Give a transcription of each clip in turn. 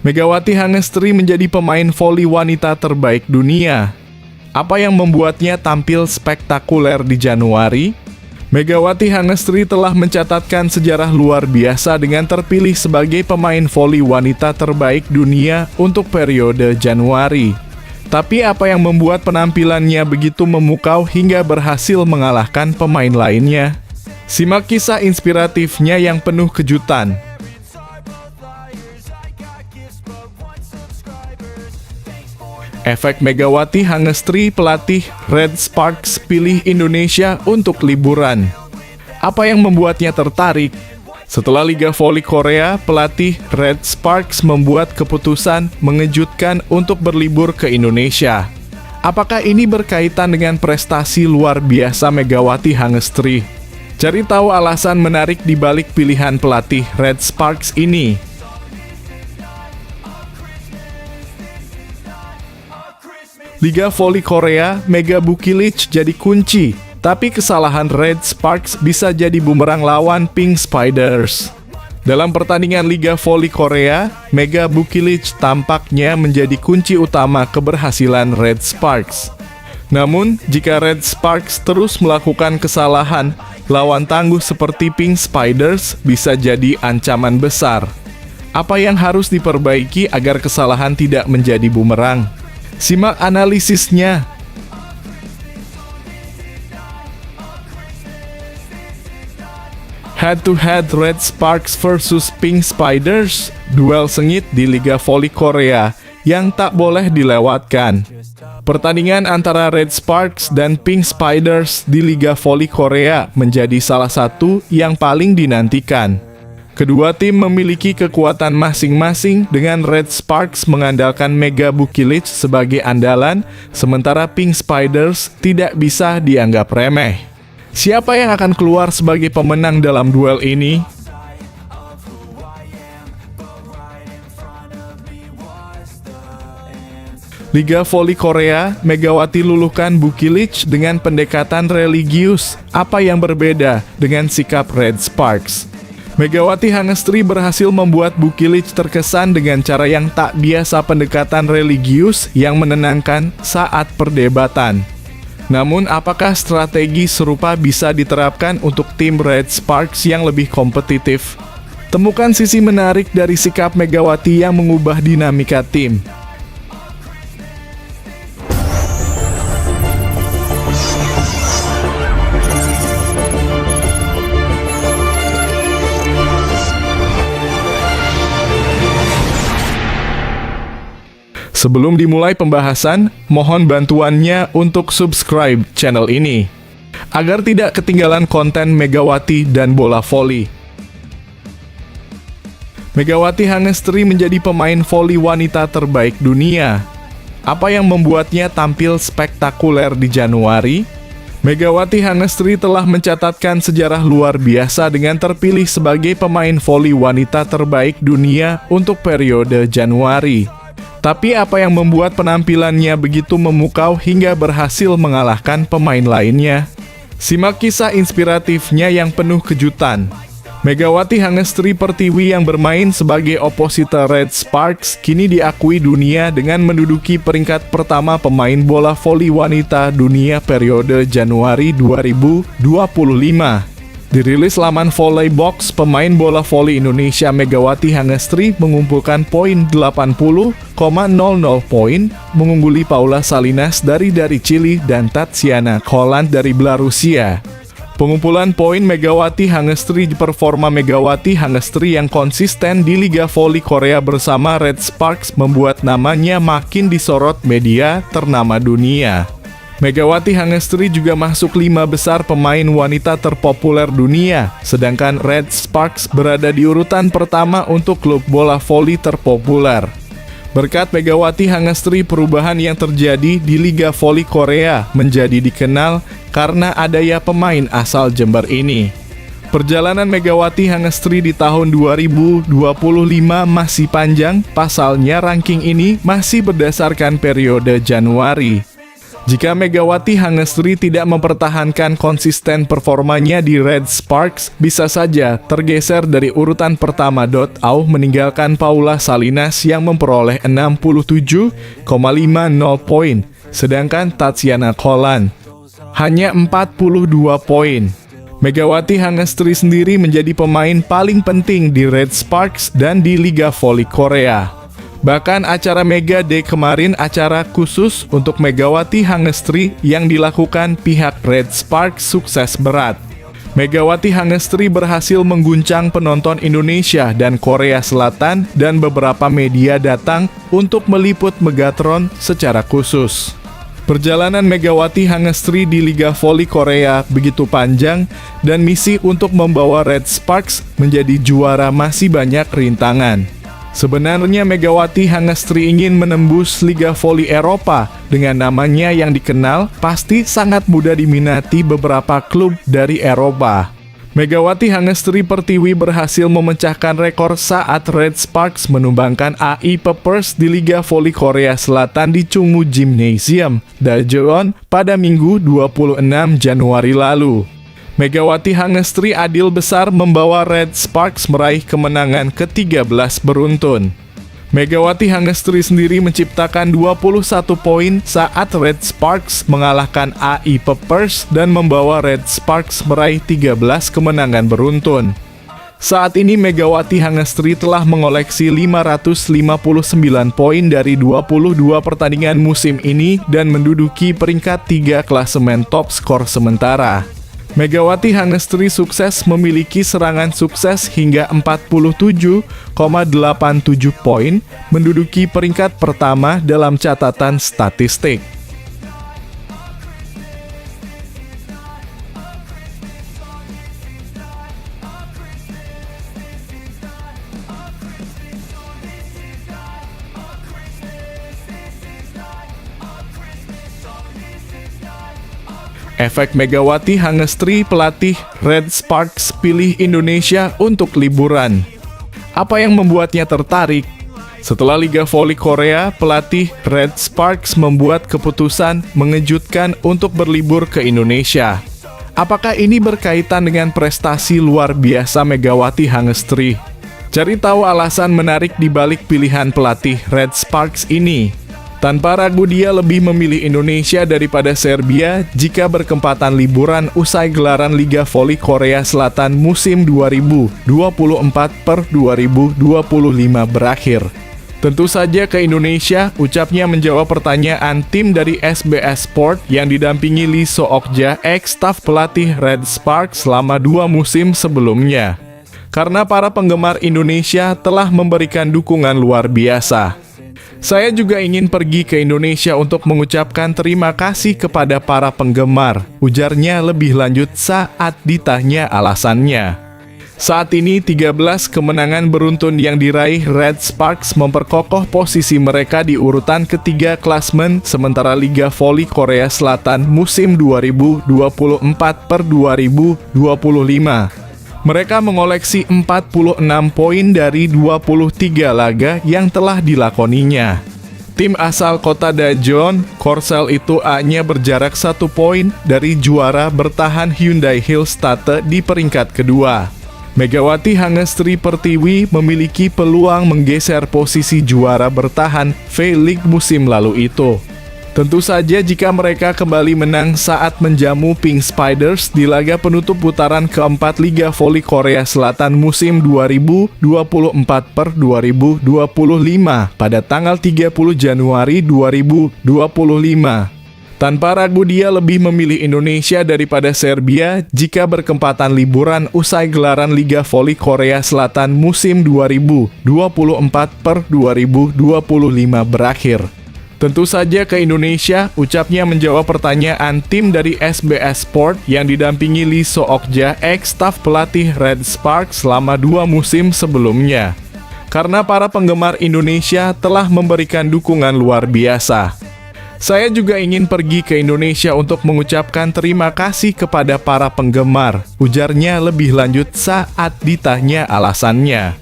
Megawati Hangestri menjadi pemain voli wanita terbaik dunia. Apa yang membuatnya tampil spektakuler di Januari? Megawati Hangestri telah mencatatkan sejarah luar biasa dengan terpilih sebagai pemain voli wanita terbaik dunia untuk periode Januari. Tapi apa yang membuat penampilannya begitu memukau hingga berhasil mengalahkan pemain lainnya? Simak kisah inspiratifnya yang penuh kejutan. Efek Megawati Hangestri, pelatih Red Sparks pilih Indonesia untuk liburan. Apa yang membuatnya tertarik? Setelah Liga Voli Korea, pelatih Red Sparks membuat keputusan mengejutkan untuk berlibur ke Indonesia. Apakah ini berkaitan dengan prestasi luar biasa Megawati Hangestri? Cari tahu alasan menarik di balik pilihan pelatih Red Sparks ini. Liga Voli Korea, Mega Bukilic jadi kunci, tapi kesalahan Red Sparks bisa jadi bumerang lawan Pink Spiders. Dalam pertandingan Liga Voli Korea, Mega Bukilic tampaknya menjadi kunci utama keberhasilan Red Sparks. Namun, jika Red Sparks terus melakukan kesalahan, lawan tangguh seperti Pink Spiders bisa jadi ancaman besar. Apa yang harus diperbaiki agar kesalahan tidak menjadi bumerang? Simak analisisnya. Head-to-head Red Sparks versus Pink Spiders, duel sengit di Liga Voli Korea yang tak boleh dilewatkan. Pertandingan antara Red Sparks dan Pink Spiders di Liga Voli Korea menjadi salah satu yang paling dinantikan. Kedua tim memiliki kekuatan masing-masing dengan Red Sparks mengandalkan Mega Bukilic sebagai andalan, sementara Pink Spiders tidak bisa dianggap remeh. Siapa yang akan keluar sebagai pemenang dalam duel ini? Liga Voli Korea, Megawati luluhkan Bukilic dengan pendekatan religius. Apa yang berbeda dengan sikap Red Sparks? Megawati Hangestri berhasil membuat Bukilic terkesan dengan cara yang tak biasa, pendekatan religius yang menenangkan saat perdebatan. Namun, apakah strategi serupa bisa diterapkan untuk tim Red Sparks yang lebih kompetitif? Temukan sisi menarik dari sikap Megawati yang mengubah dinamika tim. Sebelum dimulai pembahasan, mohon bantuannya untuk subscribe channel ini, agar tidak ketinggalan konten Megawati dan bola voli. Megawati Hangestri menjadi pemain voli wanita terbaik dunia. Apa yang membuatnya tampil spektakuler di Januari? Megawati Hangestri telah mencatatkan sejarah luar biasa dengan terpilih sebagai pemain voli wanita terbaik dunia untuk periode Januari. Tapi apa yang membuat penampilannya begitu memukau hingga berhasil mengalahkan pemain lainnya? Simak kisah inspiratifnya yang penuh kejutan. Megawati Hangestri Pertiwi yang bermain sebagai opositor Red Sparks kini diakui dunia dengan menduduki peringkat pertama pemain bola voli wanita dunia periode Januari 2025. Dirilis laman Volleybox, pemain bola voli Indonesia Megawati Hangestri mengumpulkan poin 80,00 poin, mengungguli Paula Salinas dari Chili dan Tatsiana Holland dari Belarusia. Pengumpulan poin Megawati Hangestri, performa Megawati Hangestri yang konsisten di Liga Voli Korea bersama Red Sparks membuat namanya makin disorot media ternama dunia. Megawati Hangestri juga masuk 5 besar pemain wanita terpopuler dunia, sedangkan Red Sparks berada di urutan pertama untuk klub bola voli terpopuler. Berkat Megawati Hangestri, perubahan yang terjadi di Liga Voli Korea menjadi dikenal karena adanya pemain asal Jember ini. Perjalanan Megawati Hangestri di tahun 2025 masih panjang, pasalnya ranking ini masih berdasarkan periode Januari. Jika Megawati Hangestri tidak mempertahankan konsisten performanya di Red Sparks, bisa saja tergeser dari urutan pertama. Meninggalkan Paula Salinas yang memperoleh 67,50 poin, sedangkan Tatiana Kolan hanya 42 poin. Megawati Hangestri sendiri menjadi pemain paling penting di Red Sparks dan di Liga Voli Korea. Bahkan acara Mega Day kemarin acara khusus untuk Megawati Hangestri yang dilakukan pihak Red Sparks sukses berat. Megawati Hangestri berhasil mengguncang penonton Indonesia dan Korea Selatan dan beberapa media datang untuk meliput Megatron secara khusus. Perjalanan Megawati Hangestri di Liga Voli Korea begitu panjang dan misi untuk membawa Red Sparks menjadi juara masih banyak rintangan. Sebenarnya Megawati Hangestri ingin menembus Liga Voli Eropa dengan namanya yang dikenal, pasti sangat mudah diminati beberapa klub dari Eropa. Megawati Hangestri Pertiwi berhasil memecahkan rekor saat Red Sparks menumbangkan AI Peppers di Liga Voli Korea Selatan di Chungmu Gymnasium, Daejeon pada Minggu 26 Januari lalu. Megawati Hangestri adil besar membawa Red Sparks meraih kemenangan ke-13 beruntun. Megawati Hangestri sendiri menciptakan 21 poin saat Red Sparks mengalahkan AI Peppers dan membawa Red Sparks meraih 13 kemenangan beruntun. Saat ini Megawati Hangestri telah mengoleksi 559 poin dari 22 pertandingan musim ini dan menduduki peringkat 3 klasemen top skor sementara. Megawati Hangestri sukses memiliki serangan sukses hingga 47,87 poin, menduduki peringkat pertama dalam catatan statistik. Efek Megawati Hangestri pelatih Red Sparks pilih Indonesia untuk liburan. Apa yang membuatnya tertarik? Setelah Liga Voli Korea, pelatih Red Sparks membuat keputusan mengejutkan untuk berlibur ke Indonesia. Apakah ini berkaitan dengan prestasi luar biasa Megawati Hangestri? Cari tahu alasan menarik di balik pilihan pelatih Red Sparks ini. Tanpa ragu dia lebih memilih Indonesia daripada Serbia jika berkempatan liburan usai gelaran Liga Voli Korea Selatan musim 2024/2025 berakhir. Tentu saja ke Indonesia, ucapnya menjawab pertanyaan tim dari SBS Sport yang didampingi Lee So-okja, ex-staf pelatih Red Sparks selama 2 musim sebelumnya. Karena para penggemar Indonesia telah memberikan dukungan luar biasa. Saya juga ingin pergi ke Indonesia untuk mengucapkan terima kasih kepada para penggemar, ujarnya lebih lanjut saat ditanya alasannya. Saat ini 13 kemenangan beruntun yang diraih Red Sparks memperkokoh posisi mereka di urutan ketiga klasmen sementara Liga Voli Korea Selatan musim 2024/2025. Mereka mengoleksi 46 poin dari 23 laga yang telah dilakoninya. Tim asal kota Daejeon, Korsel itu hanya berjarak 1 poin dari juara bertahan Hyundai Hillstatte di peringkat kedua. Megawati Hangestri Pertiwi memiliki peluang menggeser posisi juara bertahan V-League musim lalu itu. Tentu saja jika mereka kembali menang saat menjamu Pink Spiders di laga penutup putaran keempat Liga Voli Korea Selatan musim 2024/2025 pada tanggal 30 Januari 2025. Tanpa ragu dia lebih memilih Indonesia daripada Serbia jika berkempatan liburan usai gelaran Liga Voli Korea Selatan musim 2024/2025 berakhir. Tentu saja ke Indonesia, ucapnya menjawab pertanyaan tim dari SBS Sport yang didampingi Lee So-okja, ex-staf pelatih Red Sparks selama 2 musim sebelumnya. Karena para penggemar Indonesia telah memberikan dukungan luar biasa. Saya juga ingin pergi ke Indonesia untuk mengucapkan terima kasih kepada para penggemar, ujarnya lebih lanjut saat ditanya alasannya.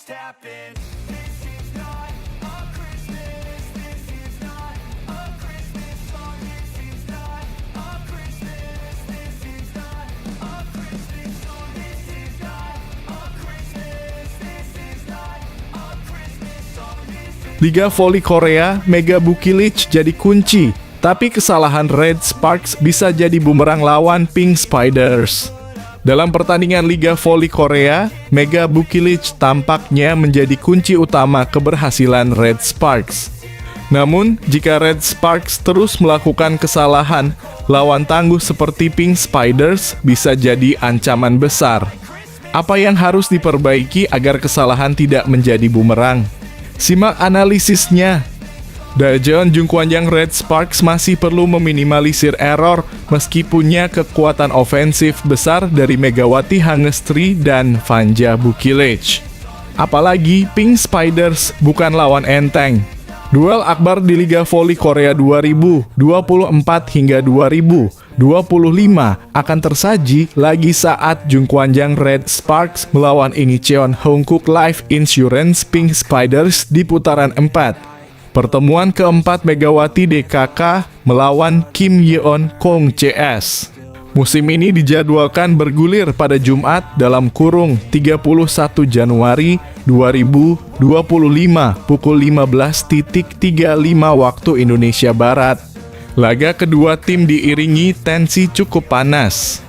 happen. This is not a Christmas. This is not a Christmas song. This is not a Christmas. This is not a Christmas song. This is not a Christmas. This is not a Christmas song. Liga Voli Korea, Mega Bukilic jadi kunci, tapi kesalahan Red Sparks bisa jadi bumerang lawan Pink Spiders. Dalam pertandingan Liga Voli Korea, Mega Bukilic tampaknya menjadi kunci utama keberhasilan Red Sparks. Namun, jika Red Sparks terus melakukan kesalahan, lawan tangguh seperti Pink Spiders bisa jadi ancaman besar. Apa yang harus diperbaiki agar kesalahan tidak menjadi bumerang? Simak analisisnya. Daejeon Jungkwanjang Red Sparks masih perlu meminimalisir error meski punya kekuatan ofensif besar dari Megawati Hangestri dan Vanja Bukilic. Apalagi Pink Spiders bukan lawan enteng. Duel akbar di Liga Voli Korea 2024 hingga 2025 akan tersaji lagi saat Jungkwanjang Red Sparks melawan Incheon Hongkook Life Insurance Pink Spiders di putaran 4. Pertemuan keempat Megawati DKK melawan Kim Yeon Kong CS. Musim ini dijadwalkan bergulir pada Jumat dalam kurung 31 Januari 2025 pukul 15.35 waktu Indonesia Barat. Laga kedua tim diiringi tensi cukup panas.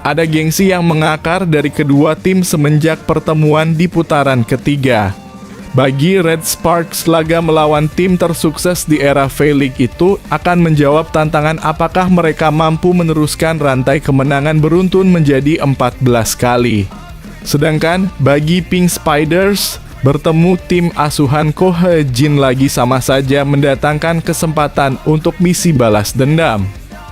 Ada gengsi yang mengakar dari kedua tim semenjak pertemuan di putaran ketiga. Bagi Red Sparks, laga melawan tim tersukses di era V-League itu akan menjawab tantangan apakah mereka mampu meneruskan rantai kemenangan beruntun menjadi 14 kali. Sedangkan bagi Pink Spiders, bertemu tim asuhan Ko He-jin lagi sama saja mendatangkan kesempatan untuk misi balas dendam.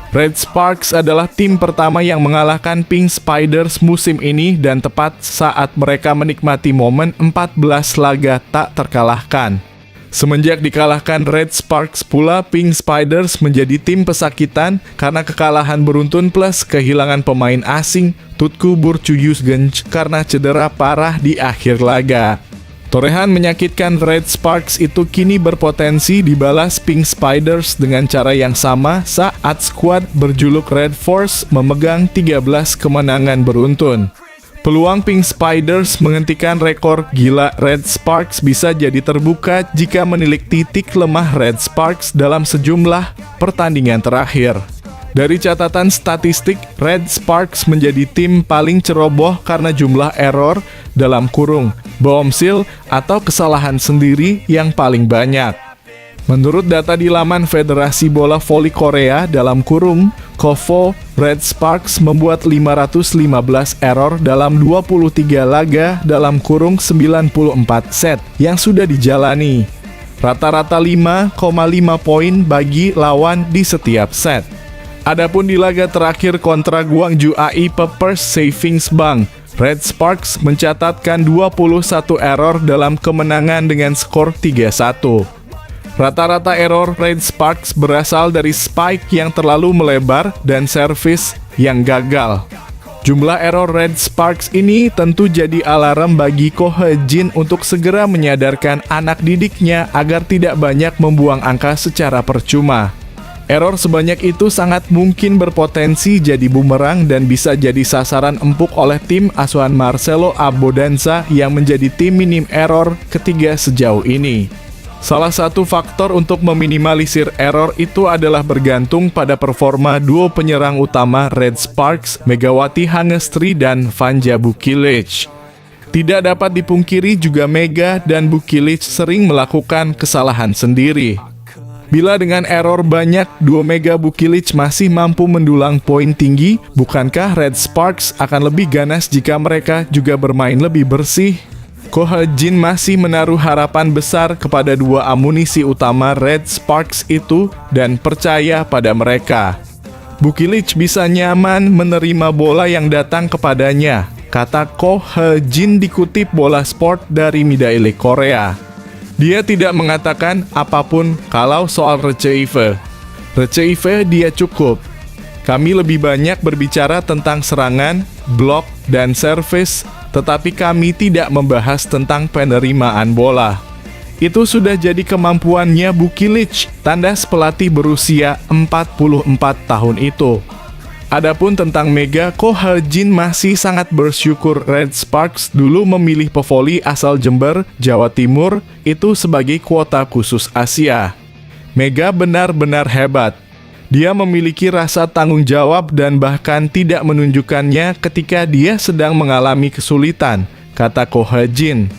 Red Sparks adalah tim pertama yang mengalahkan Pink Spiders musim ini dan tepat saat mereka menikmati momen 14 laga tak terkalahkan. Semenjak dikalahkan Red Sparks pula, Pink Spiders menjadi tim pesakitan karena kekalahan beruntun plus kehilangan pemain asing Tutku Burchuyusgenj karena cedera parah di akhir laga. Torehan menyakitkan Red Sparks itu kini berpotensi dibalas Pink Spiders dengan cara yang sama saat skuad berjuluk Red Force memegang 13 kemenangan beruntun. Peluang Pink Spiders menghentikan rekor gila Red Sparks bisa jadi terbuka jika menilik titik lemah Red Sparks dalam sejumlah pertandingan terakhir. Dari catatan statistik, Red Sparks menjadi tim paling ceroboh karena jumlah error dalam kurung boomsil atau kesalahan sendiri yang paling banyak. Menurut data di laman Federasi Bola Voli Korea dalam kurung KOVO, Red Sparks membuat 515 error dalam 23 laga dalam kurung 94 set yang sudah dijalani. Rata-rata 5,5 poin bagi lawan di setiap set. Adapun di laga terakhir kontra Gwangju AI Pepper's Savings Bank, Red Sparks mencatatkan 21 error dalam kemenangan dengan skor 3-1. Rata-rata error Red Sparks berasal dari spike yang terlalu melebar dan servis yang gagal. Jumlah error Red Sparks ini tentu jadi alarm bagi Ko He-jin untuk segera menyadarkan anak didiknya agar tidak banyak membuang angka secara percuma. Error sebanyak itu sangat mungkin berpotensi jadi bumerang dan bisa jadi sasaran empuk oleh tim asuhan Marcelo Abodanza yang menjadi tim minim error ketiga sejauh ini. Salah satu faktor untuk meminimalisir error itu adalah bergantung pada performa duo penyerang utama Red Sparks, Megawati Hangestri dan Vanja Bukilic. Tidak dapat dipungkiri juga Mega dan Bukilic sering melakukan kesalahan sendiri. Bila dengan error banyak, duo Mega Bukilic masih mampu mendulang poin tinggi, bukankah Red Sparks akan lebih ganas jika mereka juga bermain lebih bersih? Ko He-jin masih menaruh harapan besar kepada dua amunisi utama Red Sparks itu dan percaya pada mereka. Bukilic bisa nyaman menerima bola yang datang kepadanya, kata Ko He-jin dikutip Bola Sport dari Midaille Korea. Dia tidak mengatakan apapun kalau soal Receive. Receive dia cukup. Kami lebih banyak berbicara tentang serangan, blok, dan servis tetapi kami tidak membahas tentang penerimaan bola. Itu sudah jadi kemampuannya Bukilic, tandas pelatih berusia 44 tahun itu. Adapun tentang Mega, Ko Ha-jin masih sangat bersyukur Red Sparks dulu memilih pevoli asal Jember, Jawa Timur, itu sebagai kuota khusus Asia. Mega benar-benar hebat. Dia memiliki rasa tanggung jawab dan bahkan tidak menunjukkannya ketika dia sedang mengalami kesulitan, kata Ko Ha-jin.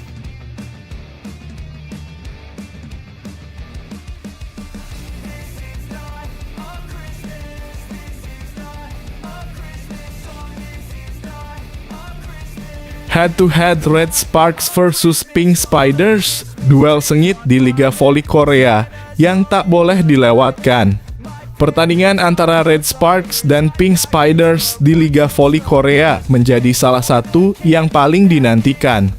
Head-to-head Red Sparks versus Pink Spiders, duel sengit di Liga Voli Korea yang tak boleh dilewatkan. Pertandingan antara Red Sparks dan Pink Spiders di Liga Voli Korea menjadi salah satu yang paling dinantikan.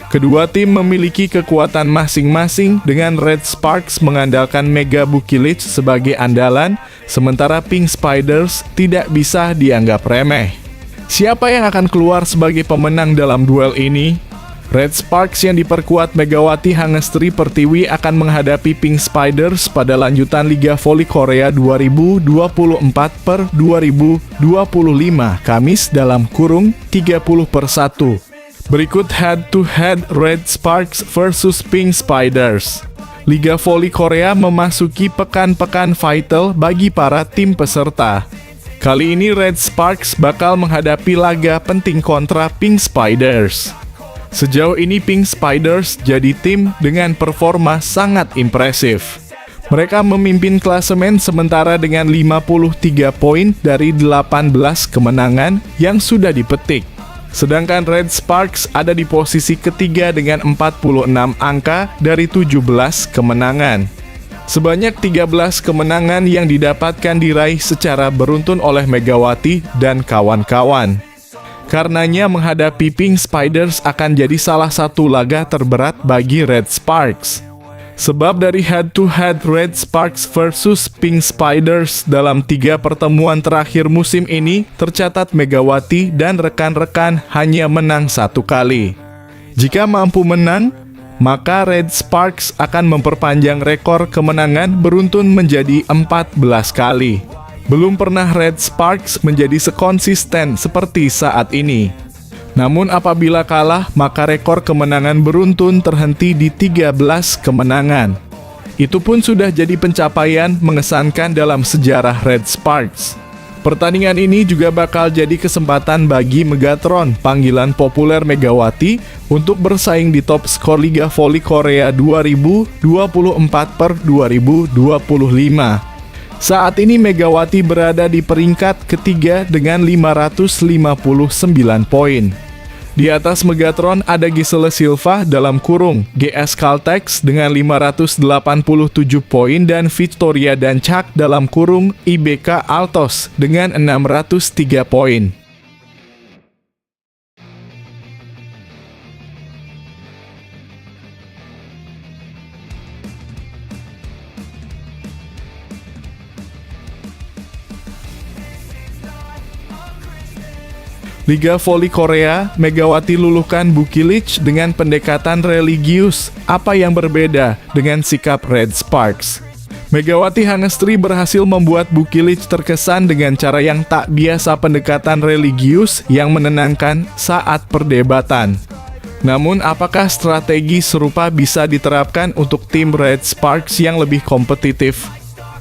Kedua tim memiliki kekuatan masing-masing dengan Red Sparks mengandalkan Mega Bukilic sebagai andalan, sementara Pink Spiders tidak bisa dianggap remeh. Siapa yang akan keluar sebagai pemenang dalam duel ini? Red Sparks yang diperkuat Megawati Hangestri Pertiwi akan menghadapi Pink Spiders pada lanjutan Liga Voli Korea 2024/2025 Kamis dalam kurung 30/1. Berikut head-to-head Red Sparks versus Pink Spiders. Liga Voli Korea memasuki pekan-pekan vital bagi para tim peserta. Kali ini Red Sparks bakal menghadapi laga penting kontra Pink Spiders. Sejauh ini Pink Spiders jadi tim dengan performa sangat impresif. Mereka memimpin klasemen sementara dengan 53 poin dari 18 kemenangan yang sudah dipetik. Sedangkan Red Sparks ada di posisi ketiga dengan 46 angka dari 17 kemenangan. Sebanyak 13 kemenangan yang didapatkan diraih secara beruntun oleh Megawati dan kawan-kawan. Karenanya menghadapi Pink Spiders akan jadi salah satu laga terberat bagi Red Sparks. Sebab dari head-to-head Red Sparks versus Pink Spiders dalam 3 pertemuan terakhir musim ini, tercatat Megawati dan rekan-rekan hanya menang 1 kali. Jika mampu menang, maka Red Sparks akan memperpanjang rekor kemenangan beruntun menjadi 14 kali. Belum pernah Red Sparks menjadi sekonsisten seperti saat ini. Namun apabila kalah, maka rekor kemenangan beruntun terhenti di 13 kemenangan. Itu pun sudah jadi pencapaian mengesankan dalam sejarah Red Sparks. Pertandingan ini juga bakal jadi kesempatan bagi Megatron, panggilan populer Megawati, untuk bersaing di top skor Liga Voli Korea 2024/2025. Saat ini Megawati berada di peringkat ketiga dengan 559 poin. Di atas Megatron ada Giselle Silva dalam kurung GS Caltex dengan 587 poin dan Victoria Dancak dalam kurung IBK Altos dengan 603 poin. Liga Voli Korea, Megawati luluhkan Bukilic dengan pendekatan religius. Apa yang berbeda dengan sikap Red Sparks? Megawati Hangestri berhasil membuat Bukilic terkesan dengan cara yang tak biasa, pendekatan religius yang menenangkan saat perdebatan. Namun, apakah strategi serupa bisa diterapkan untuk tim Red Sparks yang lebih kompetitif?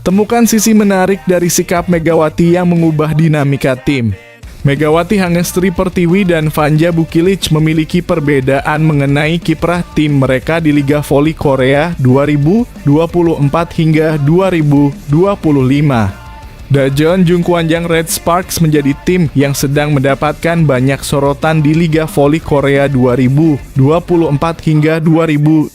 Temukan sisi menarik dari sikap Megawati yang mengubah dinamika tim. Megawati Hangestri Pertiwi dan Vanja Bukilic memiliki perbedaan mengenai kiprah tim mereka di Liga Voli Korea 2024 hingga 2025. Dajeon Jungkwanjang Red Sparks menjadi tim yang sedang mendapatkan banyak sorotan di Liga Voli Korea 2024 hingga 2025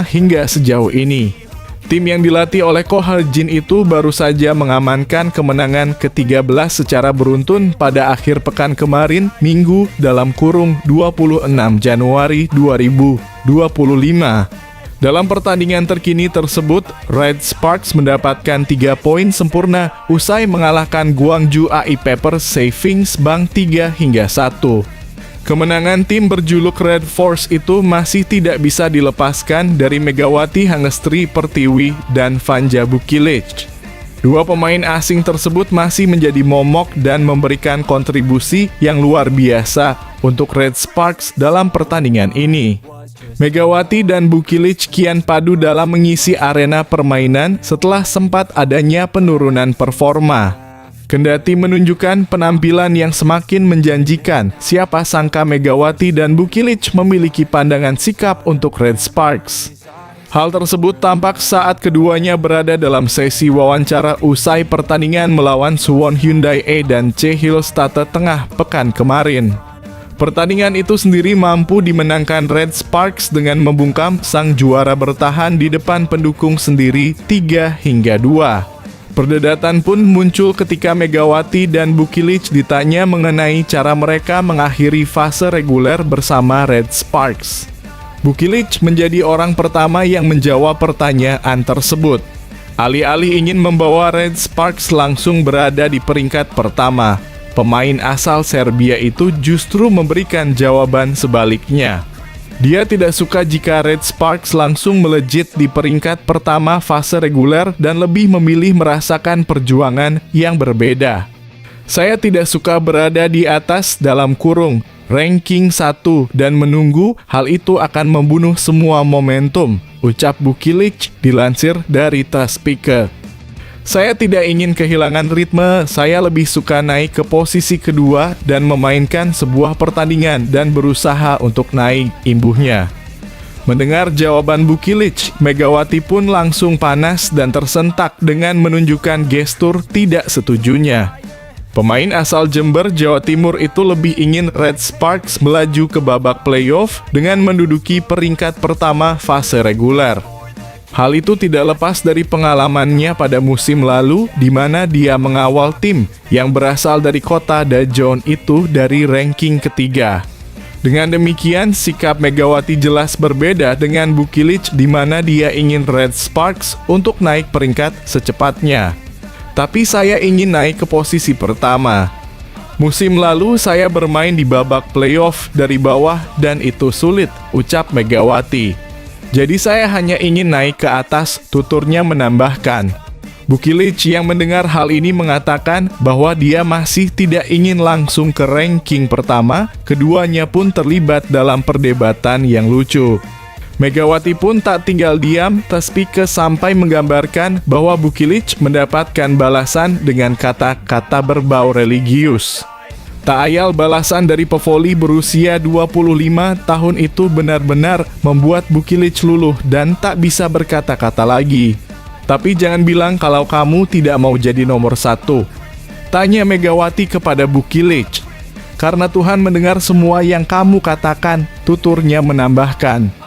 hingga sejauh ini. Tim yang dilatih oleh Ko Ha-jin itu baru saja mengamankan kemenangan ke-13 secara beruntun pada akhir pekan kemarin, Minggu, dalam kurung 26 Januari 2025. Dalam pertandingan terkini tersebut, Red Sparks mendapatkan 3 poin sempurna usai mengalahkan Gwangju AI Paper Savings Bank 3-1. Kemenangan tim berjuluk Red Force itu masih tidak bisa dilepaskan dari Megawati Hangestri Pertiwi dan Vanja Bukilic. Dua pemain asing tersebut masih menjadi momok dan memberikan kontribusi yang luar biasa untuk Red Sparks dalam pertandingan ini. Megawati dan Bukilic kian padu dalam mengisi arena permainan setelah sempat adanya penurunan performa. Kendati menunjukkan penampilan yang semakin menjanjikan, siapa sangka Megawati dan Bukilic memiliki pandangan sikap untuk Red Sparks. Hal tersebut tampak saat keduanya berada dalam sesi wawancara usai pertandingan melawan Suwon Hyundai E dan Cae-hil State tengah pekan kemarin. Pertandingan itu sendiri mampu dimenangkan Red Sparks dengan membungkam sang juara bertahan di depan pendukung sendiri 3-2. Perdebatan pun muncul ketika Megawati dan Bukilic ditanya mengenai cara mereka mengakhiri fase reguler bersama Red Sparks. Bukilic menjadi orang pertama yang menjawab pertanyaan tersebut. Alih-alih ingin membawa Red Sparks langsung berada di peringkat pertama, pemain asal Serbia itu justru memberikan jawaban sebaliknya. Dia tidak suka jika Red Sparks langsung melejit di peringkat pertama fase reguler dan lebih memilih merasakan perjuangan yang berbeda. Saya tidak suka berada di atas dalam kurung ranking 1 dan menunggu hal itu akan membunuh semua momentum, ucap Bukilic dilansir dari Taspike. Saya tidak ingin kehilangan ritme, saya lebih suka naik ke posisi kedua dan memainkan sebuah pertandingan dan berusaha untuk naik, imbuhnya. Mendengar jawaban Bukilic, Megawati pun langsung panas dan tersentak dengan menunjukkan gestur tidak setujunya. Pemain asal Jember, Jawa Timur itu lebih ingin Red Sparks melaju ke babak playoff dengan menduduki peringkat pertama fase reguler. Hal itu tidak lepas dari pengalamannya pada musim lalu di mana dia mengawal tim yang berasal dari kota Daejeon itu dari ranking ketiga. Dengan demikian, sikap Megawati jelas berbeda dengan Bukilic di mana dia ingin Red Sparks untuk naik peringkat secepatnya. Tapi saya ingin naik ke posisi pertama. Musim lalu saya bermain di babak playoff dari bawah dan itu sulit, ucap Megawati. Jadi saya hanya ingin naik ke atas, tuturnya menambahkan. Bukilic yang mendengar hal ini mengatakan bahwa dia masih tidak ingin langsung ke ranking pertama, keduanya pun terlibat dalam perdebatan yang lucu. Megawati pun tak tinggal diam, Taspike sampai menggambarkan bahwa Bukilic mendapatkan balasan dengan kata-kata berbau religius. Tak ayal balasan dari pevoli berusia 25 tahun itu benar-benar membuat Bukilic luluh dan tak bisa berkata-kata lagi. Tapi jangan bilang kalau kamu tidak mau jadi nomor 1. Tanya Megawati kepada Bukilic. Karena Tuhan mendengar semua yang kamu katakan, tuturnya menambahkan.